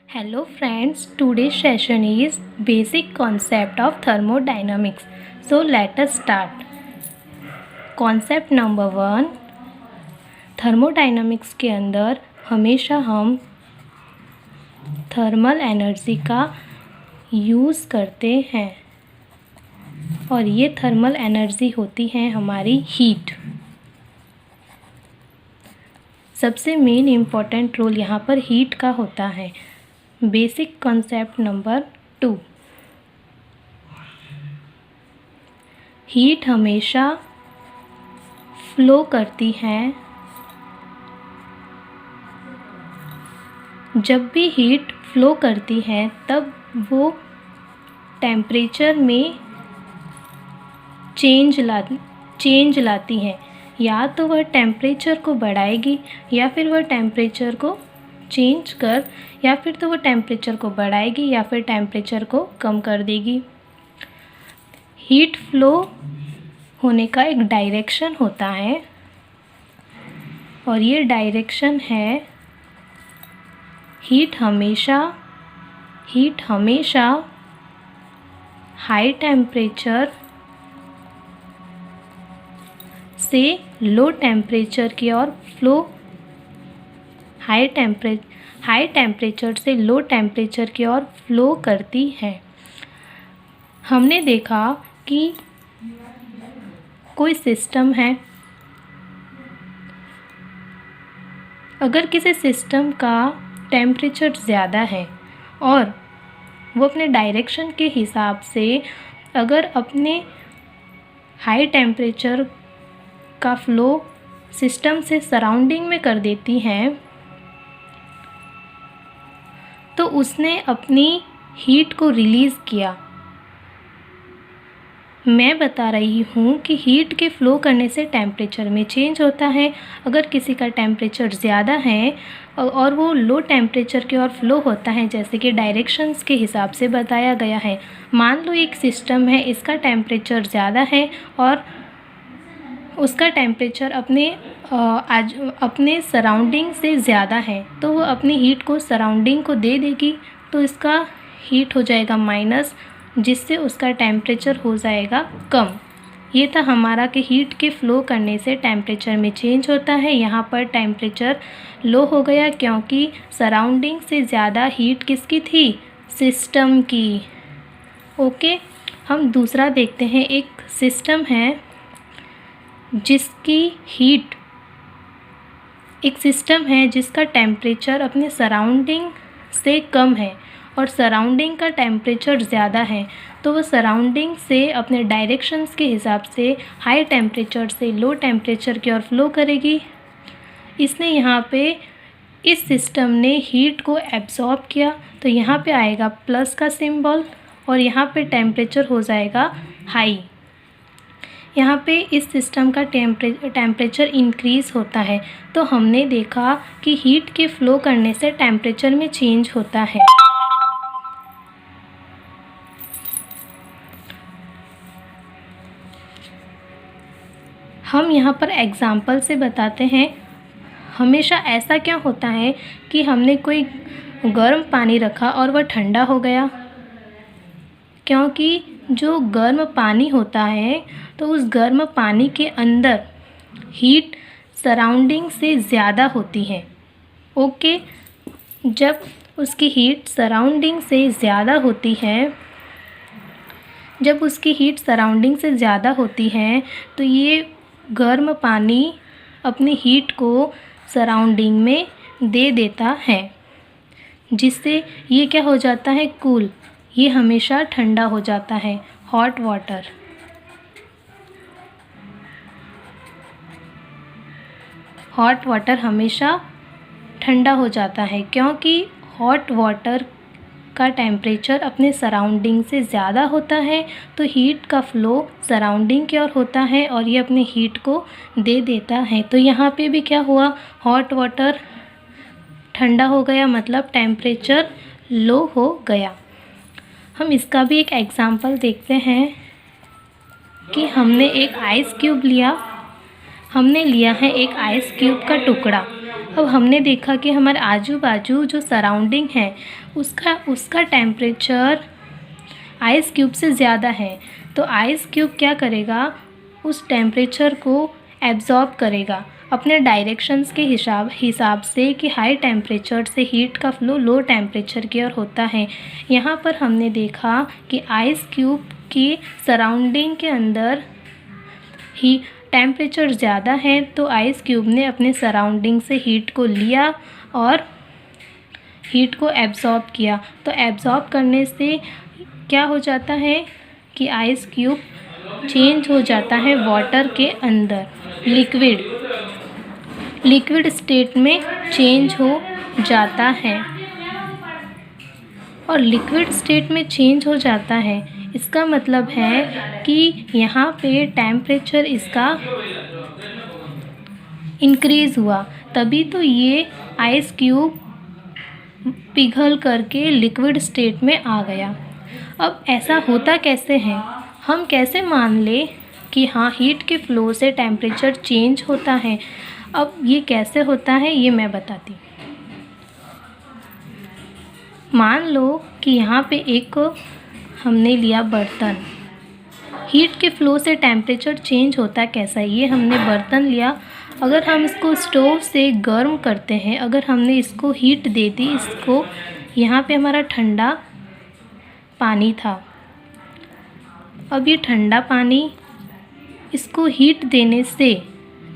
Hello friends, today's session is basic concept of thermodynamics. So let us start. Concept number 1, thermodynamics के अंदर हमेशा हम thermal energy का use करते हैं और ये थर्मल एनर्जी होती है हमारी हीट। सबसे मेन इम्पॉर्टेंट रोल यहाँ पर हीट का होता है। बेसिक कॉन्सेप्ट नंबर 2, हीट हमेशा फ्लो करती है। जब भी हीट फ्लो करती है तब वो टेम्परेचर में चेंज लाती है। या तो वह टेम्परेचर को बढ़ाएगी या फिर वह टेम्परेचर को चेंज कर या फिर तो वो टेम्परेचर को बढ़ाएगी या फिर टेम्परेचर को कम कर देगी। हीट फ्लो होने का एक डायरेक्शन होता है और ये डायरेक्शन है हीट हमेशा हाई टेम्परेचर से लो टेम्परेचर की ओर फ्लो हाई टेम्परेचर से लो टेम्परेचर की ओर फ्लो करती है। हमने देखा कि कोई सिस्टम है, अगर किसी सिस्टम का टेम्परेचर ज़्यादा है और वो अपने डायरेक्शन के हिसाब से अगर अपने हाई टेम्परेचर का फ्लो सिस्टम से सराउंडिंग में कर देती हैं तो उसने अपनी हीट को रिलीज़ किया। मैं बता रही हूँ कि हीट के फ़्लो करने से टेम्परेचर में चेंज होता है। अगर किसी का टेम्परेचर ज़्यादा है और वो लो टेम्परेचर की ओर फ्लो होता है, जैसे कि डायरेक्शंस के हिसाब से बताया गया है। मान लो एक सिस्टम है, इसका टेम्परेचर ज़्यादा है और उसका टेम्परेचर अपने सराउंडिंग से ज़्यादा है, तो वो अपनी हीट को सराउंडिंग को दे देगी, तो इसका हीट हो जाएगा माइनस, जिससे उसका टेम्परेचर हो जाएगा कम। ये था हमारा कि हीट के फ़्लो करने से टेम्परेचर में चेंज होता है। यहाँ पर टेम्परेचर लो हो गया क्योंकि सराउंडिंग से ज़्यादा हीट किसकी थी? सिस्टम की। ओके, हम दूसरा देखते हैं। एक सिस्टम है जिसका टेम्परेचर अपने सराउंडिंग से कम है और सराउंडिंग का टेम्परेचर ज़्यादा है, तो वो सराउंडिंग से अपने डायरेक्शंस के हिसाब से हाई टेम्परेचर से लो टेम्परेचर की ओर फ्लो करेगी। इसने यहाँ पे इस सिस्टम ने हीट को एब्जॉर्ब किया, तो यहाँ पे आएगा प्लस का सिंबल और यहाँ पे टेम्परेचर हो जाएगा हाई। यहाँ पे इस सिस्टम का टेम्परेचर इंक्रीज़ होता है। तो हमने देखा कि हीट के फ़्लो करने से टेम्परेचर में चेंज होता है। हम यहाँ पर एग्ज़ाम्पल से बताते हैं। हमेशा ऐसा क्या होता है कि हमने कोई गर्म पानी रखा और वह ठंडा हो गया, क्योंकि जो गर्म पानी होता है तो उस गर्म पानी के अंदर हीट सराउंडिंग से ज़्यादा होती है। ओके, जब उसकी हीट सराउंडिंग से ज़्यादा होती है तो ये गर्म पानी अपनी हीट को सराउंडिंग में दे देता है, जिससे ये क्या हो जाता है? कूल। ये हमेशा ठंडा हो जाता है। हॉट वाटर हमेशा ठंडा हो जाता है, क्योंकि हॉट वाटर का टेम्परेचर अपने सराउंडिंग से ज़्यादा होता है, तो हीट का फ़्लो सराउंडिंग की ओर होता है और ये अपनी हीट को दे देता है। तो यहाँ पे भी क्या हुआ? हॉट वाटर ठंडा हो गया, मतलब टेम्परेचर लो हो गया। हम इसका भी एक एग्ज़ाम्पल देखते हैं कि हमने लिया है एक आइस क्यूब का टुकड़ा। अब हमने देखा कि हमारे आजू बाजू जो सराउंडिंग है उसका टेम्परेचर आइस क्यूब से ज़्यादा है, तो आइस क्यूब क्या करेगा, उस टेम्परेचर को एब्जॉर्ब करेगा अपने डायरेक्शंस के हिसाब से कि हाई टेम्परेचर से हीट का फ्लो लो टेम्परेचर की ओर होता है। यहाँ पर हमने देखा कि आइस क्यूब की सराउंडिंग के अंदर ही टेम्परेचर ज़्यादा है, तो आइस क्यूब ने अपने सराउंडिंग से हीट को लिया और हीट को एब्जॉर्ब किया। तो एब्जॉर्ब करने से क्या हो जाता है कि आइस क्यूब चेंज हो जाता है वाटर के अंदर, लिक्विड स्टेट में चेंज हो जाता है। और लिक्विड स्टेट में चेंज हो जाता है, इसका मतलब है कि यहाँ पे टेम्परेचर इसका इंक्रीज़ हुआ, तभी तो ये आइस क्यूब पिघल करके लिक्विड स्टेट में आ गया। अब ऐसा होता कैसे है, हम कैसे मान ले कि हाँ हीट के फ्लो से टेम्परेचर चेंज होता है। अब ये कैसे होता है ये मैं बताती हूँ। मान लो कि यहाँ पे एक हमने लिया बर्तन, हीट के फ्लो से टेम्परेचर चेंज होता कैसा है, ये हमने बर्तन लिया। अगर हम इसको स्टोव से गर्म करते हैं, अगर हमने इसको हीट दे दी, इसको यहाँ पे हमारा ठंडा पानी था, अब ये ठंडा पानी इसको हीट देने से,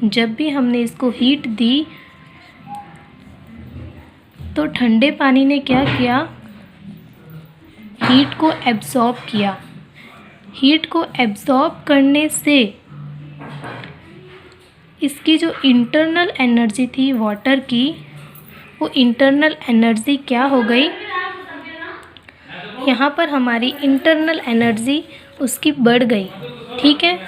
जब भी हमने इसको हीट दी तो ठंडे पानी ने क्या किया, हीट को एब्जॉर्ब किया। हीट को एब्जॉर्ब करने से इसकी जो इंटरनल एनर्जी थी वाटर की, वो इंटरनल एनर्जी क्या हो गई, यहाँ पर हमारी इंटरनल एनर्जी उसकी बढ़ गई। ठीक है,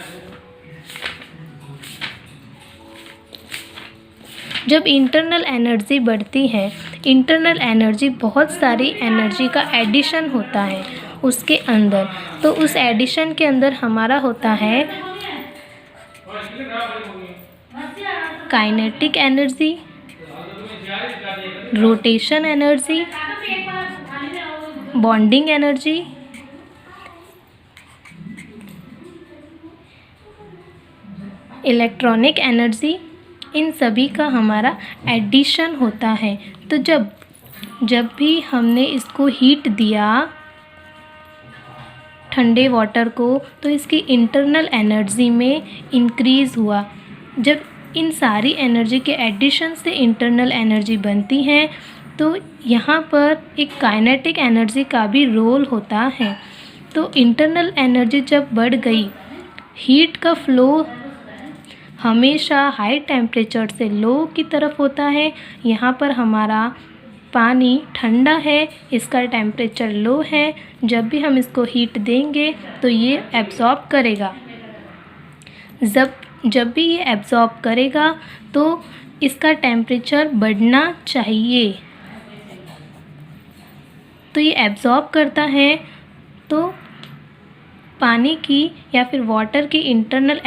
जब इंटरनल एनर्जी बढ़ती है, इंटरनल एनर्जी बहुत सारी एनर्जी का एडिशन होता है उसके अंदर, तो उस एडिशन के अंदर हमारा होता है kinetic energy, rotation energy, bonding energy, electronic energy, इन सभी का हमारा एडिशन होता है। तो जब भी हमने इसको हीट दिया ठंडे वाटर को, तो इसकी इंटरनल एनर्जी में इंक्रीज़ हुआ। जब इन सारी एनर्जी के एडिशन से इंटरनल एनर्जी बनती है, तो यहाँ पर एक काइनेटिक एनर्जी का भी रोल होता है। तो इंटरनल एनर्जी जब बढ़ गई, हीट का फ्लो हमेशा हाई टेम्परेचर से लो की तरफ होता है। यहाँ पर हमारा पानी ठंडा है, इसका टेम्परेचर लो है, जब भी हम इसको हीट देंगे तो ये एब्जॉर्ब करेगा। जब भी ये एब्जॉर्ब करेगा तो इसका टेम्परेचर बढ़ना चाहिए, तो ये एब्जॉर्ब करता है, तो पानी की या फिर वाटर की इंटरनल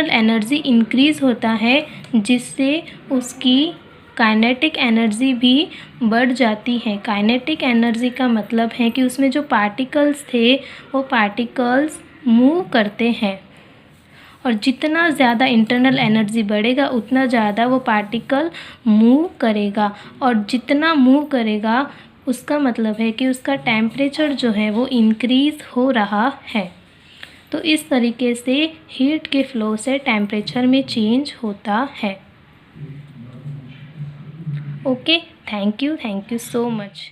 एनर्जी इंक्रीज़ होता है, जिससे उसकी काइनेटिक एनर्जी भी बढ़ जाती है। काइनेटिक एनर्जी का मतलब है कि उसमें जो पार्टिकल्स थे वो पार्टिकल्स मूव करते हैं, और जितना ज़्यादा इंटरनल एनर्जी बढ़ेगा उतना ज़्यादा वो पार्टिकल मूव करेगा, और जितना मूव करेगा उसका मतलब है कि उसका टेम्परेचर जो है वो इंक्रीज़ हो रहा है। तो इस तरीके से हीट के फ्लो से टेम्परेचर में चेंज होता है। Okay, thank you so much.